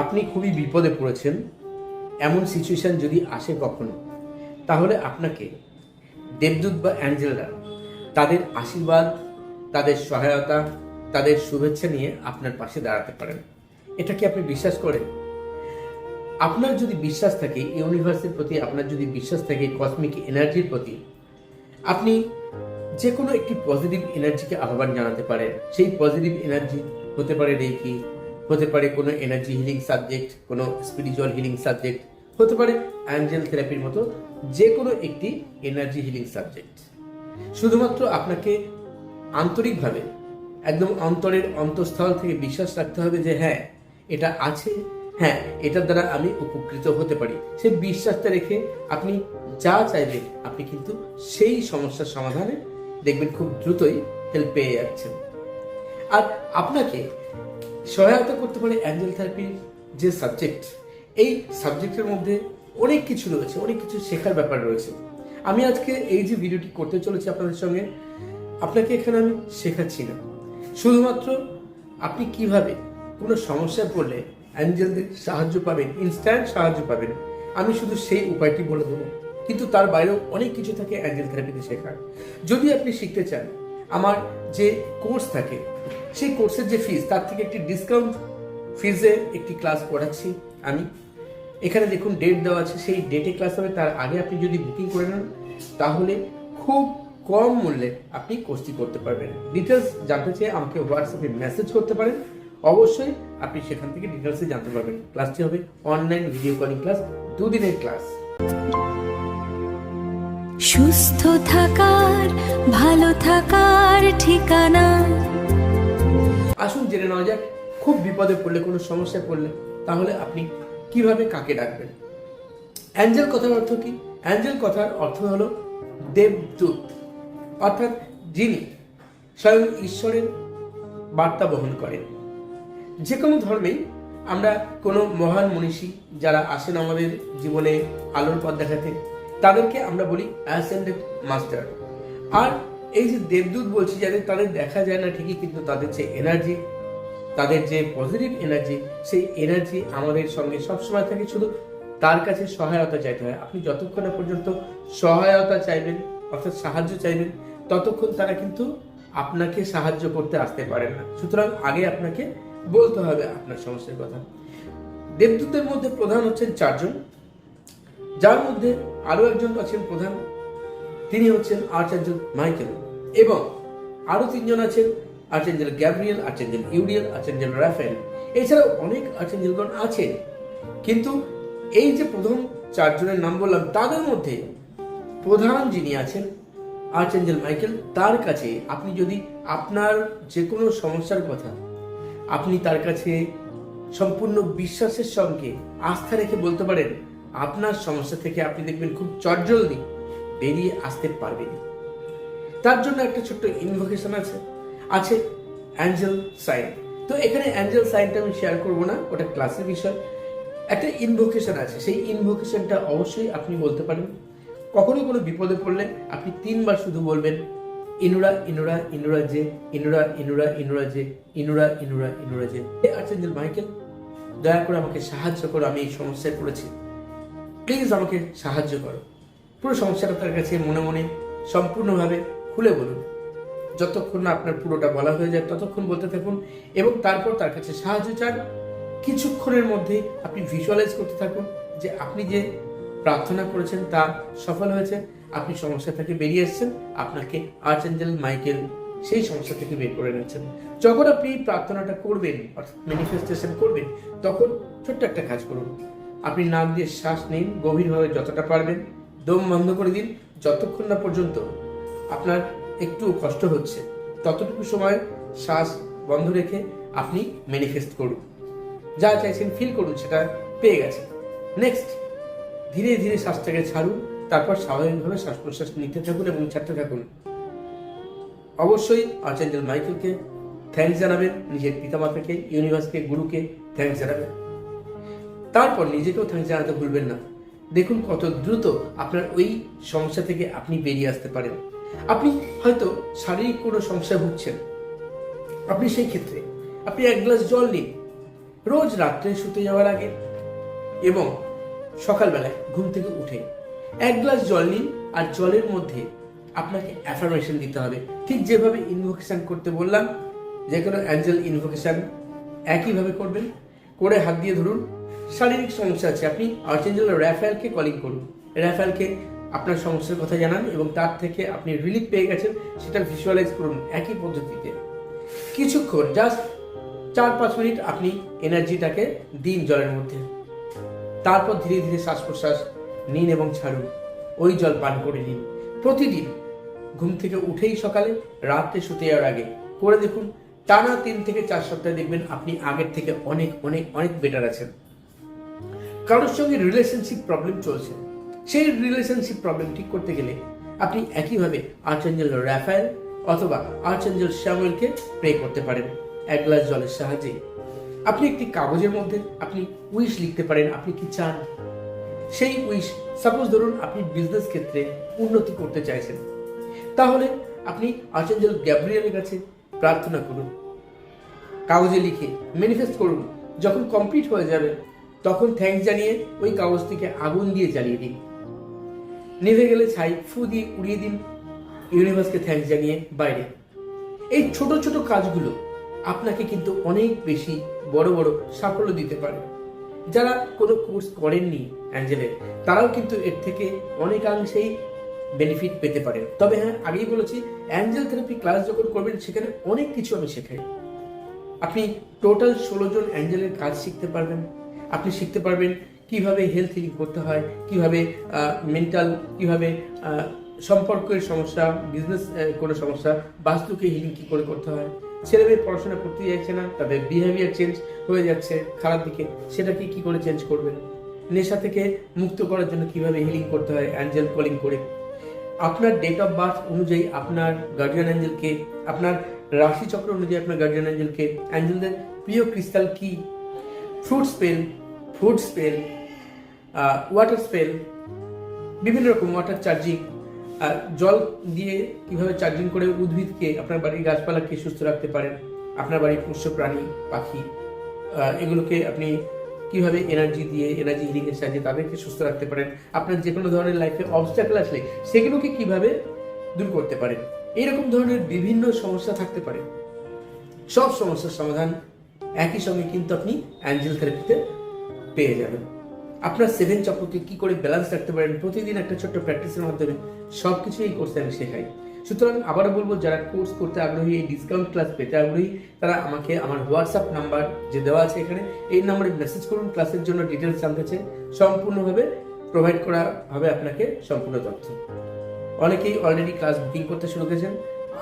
আপনি খুবই বিপদে পড়েছেন এমন সিচুয়েশন যদি আসে কখনো, তাহলে আপনাকে দেবদূত বা অ্যাঞ্জেলরা তাদের আশীর্বাদ, তাদের সহায়তা, তাদের শুভেচ্ছা নিয়ে আপনার পাশে দাঁড়াতে পারেন। এটা কি আপনি বিশ্বাস করেন? আপনার যদি বিশ্বাস থাকে ইউনিভার্সের প্রতি, আপনার যদি বিশ্বাস থাকে কসমিক এনার্জির প্রতি, আপনি যে কোনো একটি পজিটিভ এনার্জিকে আহ্বান জানাতে পারেন। সেই পজিটিভ এনার্জি হতে পারে রেকি, হতে পারে কোনো এনার্জি হিলিং সাবজেক্ট, কোনো স্পিরিচুয়াল হিলিং সাবজেক্ট, হতে পারে অ্যাঞ্জেল থেরাপির মতো যে কোনো একটি এনার্জি হিলিং সাবজেক্ট। শুধুমাত্র আপনাকে আন্তরিকভাবে একদম অন্তরের অন্তঃস্থল থেকে বিশ্বাস রাখতে হবে যে হ্যাঁ এটা আছে, হ্যাঁ এটার দ্বারা আমি উপকৃত হতে পারি। সেই বিশ্বাসটা রেখে আপনি যা চাইবেন আপনি কিন্তু সেই সমস্যার সমাধানে দেখবেন খুব দ্রুতই হেল্প পেয়ে যাচ্ছেন। আর আপনাকে সহায়তা করতে পারে অ্যাঞ্জেল থেরাপির যে সাবজেক্ট, এই সাবজেক্টের মধ্যে অনেক কিছু রয়েছে, অনেক কিছু শেখার ব্যাপার রয়েছে। আমি আজকে এই যে ভিডিওটি করতে চলেছি আপনাদের সঙ্গে, আপনাকে এখানে আমি শেখাচ্ছি না, শুধুমাত্র আপনি কিভাবে কোনো সমস্যায় পড়লে অ্যাঞ্জেলদের সাহায্য পাবেন, ইনস্ট্যান্ট সাহায্য পাবেন, আমি শুধু সেই উপায়টি বলে দেবো। কিন্তু তার বাইরেও অনেক কিছু থাকে অ্যাঞ্জেল থেরাপিতে শেখার। যদি আপনি শিখতে চান, আমার যে কোর্স থাকে সেই কোর্সের যে ফিস, তার থেকে একটি ডিসকাউন্ট ফিজে একটি ক্লাস করাচ্ছি আমি। এখানে দেখুন ডেট দেওয়া আছে, সেই ডেটে ক্লাস হবে। তার আগে আপনি যদি বুকিং করে নেন তাহলে খুব কম মূল্যে আপনি কোর্সটি করতে পারবেন। ডিটেলস জানতে চেয়ে আমাকে হোয়াটসঅ্যাপে মেসেজ করতে পারেন, অবশ্যই আপনি সেখান থেকে ডিটেলসে জানতে পারবেন। ক্লাসটি হবে অনলাইন ভিডিও কলিং ক্লাস, 2 দিনের ক্লাস। সুস্থ থাকার, ভালো থাকার ঠিকানা। আসুন জেনে নেওয়া যাক, খুব বিপদে পড়লে, কোনো সমস্যায় পড়লে তাহলে আপনি কিভাবে কাকে ডাকবেন। অ্যাঞ্জেল কথার অর্থ কি? অ্যাঞ্জেল কথার অর্থ হলো দেবদূত, অর্থাৎ যিনি স্বয়ং ঈশ্বরের বার্তা বহন করেন। যে কোনো ধর্মেই আমরা কোনো মহান মনীষী যারা আসেন আমাদের জীবনে আলোর পথ দেখাতে, তাদেরকে আমরা বলি অ্যাসেন্ডেড মাস্টার। আর এই যে দেবদূত বলছি, যাদের তাদের দেখা যায় না ঠিকই, কিন্তু তাদের যে এনার্জি, তাদের যে পজিটিভ এনার্জি, সেই এনার্জি আমাদের সঙ্গে সবসময় থাকে। শুধু তার কাছে সহায়তা চাইতে হয়। আপনি যতক্ষণ না পর্যন্ত সহায়তা চাইবেন, অর্থাৎ সাহায্য চাইবেন, ততক্ষণ তারা কিন্তু আপনাকে সাহায্য করতে আসতে পারেন না। সুতরাং আগে আপনাকে বলতে হবে আপনার সমস্যার কথা। দেবদূতের মধ্যে প্রধান হচ্ছেন 4 জন, যার মধ্যে আরো একজন আছেন প্রধান, তিনি হচ্ছেন আর্চঅ্যাঞ্জেল মাইকেল, এবং আরো 3 জন আছেন আর্চঅ্যাঞ্জেল গ্যাব্রিয়েল, আর্চঅ্যাঞ্জেল ইউরিয়েল, আর্চঅ্যাঞ্জেল রাফায়েল। এছাড়াও অনেক আর্চঅ্যাঞ্জেলগণ আছেন, কিন্তু এই যে প্রথম 4 জনের নাম বললাম, তাদের মধ্যে প্রধান যিনি আছেন আর্চঅ্যাঞ্জেল মাইকেল। তার কাছে আপনি যদি আপনার যে কোনো সমস্যার কথা আপনি তার কাছে সম্পূর্ণ বিশ্বাসের সঙ্গে আস্থা রেখে বলতে পারেন, আপনার সমস্যা থেকে আপনি দেখবেন খুব চটজলদি বেরিয়ে আসতে পারবেন। তার জন্য একটা ছোট্ট ইনভোকেশন আছে অ্যাঞ্জেল সাইন। তো এখানে অ্যাঞ্জেল সাইনটা আমি শেয়ার করব না, ওটা ক্লাসের বিষয়। একটা ইনভোকেশন আছে, সেই ইনভোকেশনটা অবশ্যই আপনি বলতে পারেন। কখনো কোনো বিপদে পড়লে আপনি 3 বার শুধু বলবেন ইনুরা ইনুরা ইনুরা জে, ইনুরা ইনুরা ইনুরা জে, ইনুরা ইনুরা ইনুরা জে। আর্চঅ্যাঞ্জেল মাইকেল, দয়া করে আমাকে সাহায্য করো, আমি এই সমস্যায় পড়েছি, প্লিজ আমাকে সাহায্য করো। পুরো সমস্যাটা তার কাছে মনে মনে সম্পূর্ণভাবে খুলে বলুন। যতক্ষণ না আপনার পুরোটা বলা হয়ে যায় ততক্ষণ বলতে থাকুন, এবং তারপর তার কাছে সাহায্য চান। কিছুক্ষণের মধ্যেই আপনি ভিজুয়ালাইজ করতে থাকুন যে আপনি যে প্রার্থনা করেছেন তা সফল হয়েছে, আপনি সমস্যা থেকে বেরিয়ে এসেছেন, আপনাকে আর্চঅ্যাঞ্জেল মাইকেল সেই সমস্যা থেকে বের করে নিচ্ছেন। যখন আপনি প্রার্থনাটা করবেন, অর্থাৎ ম্যানিফেস্টেশন করবেন, তখন ছোট্ট একটা কাজ করুন। আপনি নাক দিয়ে শ্বাস নিন গভীরভাবে, যতটা পারবেন দম বন্ধ করে দিন। যতক্ষণ না পর্যন্ত আপনার একটু কষ্ট হচ্ছে ততটুকু সময় শ্বাস বন্ধ রেখে আপনি ম্যানিফেস্ট করুন। যা চাইছেন ফিল করুন, সেটা পেয়ে গেছেন। নেক্সট ধীরে ধীরে শ্বাসটাকে ছাড়ুন, তারপর স্বাভাবিকভাবে শ্বাস প্রশ্বাস নিতে থাকুন এবং ছাড়তে থাকুন। অবশ্যই আর্চঅ্যাঞ্জেল মাইকেলকে থ্যাঙ্কস জানাবেন, নিজের পিতামাতাকে, ইউনিভার্সকে, গুরুকে থ্যাঙ্কস জানাবেন। তারপর নিজেকেও থ্যাঙ্কস জানাতে ভুলবেন না। দেখুন কত দ্রুত আপনার ওই সমস্যা থেকে আপনি বেরিয়ে আসতে পারেন। আপনি হয়তো শারীরিক কোনো সমস্যায় ভুগছেন, আপনি সেই ক্ষেত্রে আপনি 1 গ্লাস জল নিন রোজ রাত্রে শুতে যাওয়ার আগে এবং সকালবেলায় ঘুম থেকে উঠে 1 গ্লাস জল নিন, আর জলের মধ্যে আপনাকে অ্যাফার্মেশন দিতে হবে। ঠিক যেভাবে ইনভোকেশন করতে বললাম, যে কোনো অ্যাঞ্জেল ইনভোকেশন একইভাবে করবেন। করে হাত দিয়ে ধরুন। শারীরিক সমস্যা আছে, আপনি আর্চেঞ্জেল রাফায়েলকে কলিং করুন। রাফায়েলকে আপনার সমস্যার কথা জানান এবং তার থেকে আপনি রিলিফ পেয়ে গেছেন সেটা ভিজুয়ালাইজ করুন একই পদ্ধতিতে। কিছুক্ষণ জাস্ট 4-5 মিনিট আপনি এনার্জিটাকে দিন জলের মধ্যে। তারপর ধীরে ধীরে শ্বাস প্রশ্বাস নিন এবং ছাড়ুন। ওই জল পান করে নিন প্রতিদিন। ঘুম থেকে উঠেই সকালে, রাত্রে শুতে যাওয়ার আগে করে দেখুন। টানা 3 থেকে 4 সপ্তাহ দেখবেন আপনি আগের থেকে অনেক অনেক অনেক বেটার আছেন। কারোর সঙ্গে রিলেশনশিপ প্রবলেম চলছে, সেই রিলেশনশিপ প্রবলেম ঠিক করতে গেলে আপনি একইভাবে আর্চেঞ্জেল রাফায়েল অথবা আর্চেঞ্জেল শ্যামুয়েলকে প্রে করতে পারেন 1 গ্লাস জলের সাহায্যে। আপনি একটি কাগজের মধ্যে আপনি উইশ লিখতে পারেন, আপনি কি চান সেই উইশ। সাপোজ ধরুন আপনি বিজনেস ক্ষেত্রে উন্নতি করতে চাইছেন, তাহলে আপনি আর্চেঞ্জেল গ্যাব্রিয়েলের কাছে প্রার্থনা করুন, কাগজে লিখে ম্যানিফেস্ট করুন। যখন কমপ্লিট হয়ে যাবে তখন থ্যাঙ্কস জানিয়ে ওই কাগজটিকে আগুন দিয়ে জ্বালিয়ে দিন। নিভে গেলে ছাই ফু দিয়ে উড়িয়ে দিন, ইউনিভার্সকে থ্যাঙ্কস জানিয়ে বাইরে। এই ছোট ছোট কাজগুলো আপনাকে কিন্তু অনেক বেশি বড় বড় সাফল্য দিতে পারে। যারা কোনো কোর্স করেননি অ্যাঞ্জেলের, তারাও কিন্তু এর থেকে অনেকাংশেই বেনিফিট পেতে পারেন। তবে হ্যাঁ, আগেই বলেছি, অ্যাঞ্জেল থেরাপি ক্লাস যখন করবেন সেখানে অনেক কিছু আমি শেখাই। আপনি টোটাল 16 জন অ্যাঞ্জেলের কাজ শিখতে পারবেন। আপনি শিখতে পারবেন কিভাবে হেলথ হিলিং করতে হয়, কিভাবে মেন্টাল, কিভাবে সম্পর্কের সমস্যা, বিজনেস কোনো সমস্যা, বাস্তুকে হিলিং কি করে করতে হয়। ছেলে মেয়ে পড়াশোনা করতে যাচ্ছে না, তাদের বিহেভিয়ার চেঞ্জ হয়ে যাচ্ছে খারাপ দিকে, সেটাকে কি করে চেঞ্জ করবেন। নেশা থেকে মুক্ত করার জন্য কিভাবে হিলিং করতে হয় অ্যাঞ্জেল কলিং করে। আপনার ডেট অফ বার্থ অনুযায়ী আপনার গার্ডিয়ান অ্যাঞ্জেলকে, আপনার রাশি চক্র অনুযায়ী আপনার গার্ডিয়ান অ্যাঞ্জেলকে, অ্যাঞ্জেলদের প্রিয় ক্রিস্টাল কি, fruit spell, food spell, water spell, বিভিন্ন রকম ওয়াটার চার্জিং, জল দিয়ে কিভাবে চার্জিং করে উদ্ভিদকে, আপনার বাড়ির গাছপালাকে সুস্থ রাখতে পারেন, আপনার বাড়ির পোষ্য প্রাণী পাখি এগুলোকে আপনি কিভাবে এনার্জি দিয়ে, এনার্জি হিলিং এর সাহায্যে তাদেরকে সুস্থ রাখতে পারেন। আপনার যে কোনো ধরনের লাইফে অবস্ট্যাকল আসলে সেগুলোকে কিভাবে দূর করতে পারেন। এইরকম ধরনের বিভিন্ন সমস্যা থাকতে পারে। সব সমস্যার সমাধান একই সঙ্গে কিন্তু আপনি অ্যাঞ্জেল থেরাপিতে পেয়ে যাবেন। আপনার 7 চক্রকে কি করে ব্যালেন্স রাখতে পারেন প্রতিদিন একটা ছোট্ট প্র্যাকটিসের মাধ্যমে, সবকিছু এই কোর্সে আমি শেখাই। সুতরাং আবারও বলবো, যারা কোর্স করতে আগ্রহী, এই ডিসকাউন্ট ক্লাস পেতে আগ্রহী, তারা আমাকে আমার হোয়াটসঅ্যাপ নাম্বার যে দেওয়া আছে এখানে, এই নাম্বারে মেসেজ করুন। ক্লাসের জন্য ডিটেলস জানতে চাই, সম্পূর্ণভাবে প্রোভাইড করা হবে আপনাকে সম্পূর্ণ তথ্য। অনেকেই অলরেডি ক্লাস বুকিং করতে শুরু করেছেন,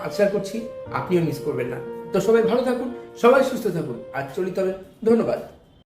আশা করছি আপনিও মিস করবেন না। তো সবাই ভালো থাকুন, সবাই সুস্থ থাকুন। আজ চলিত হবে, ধন্যবাদ।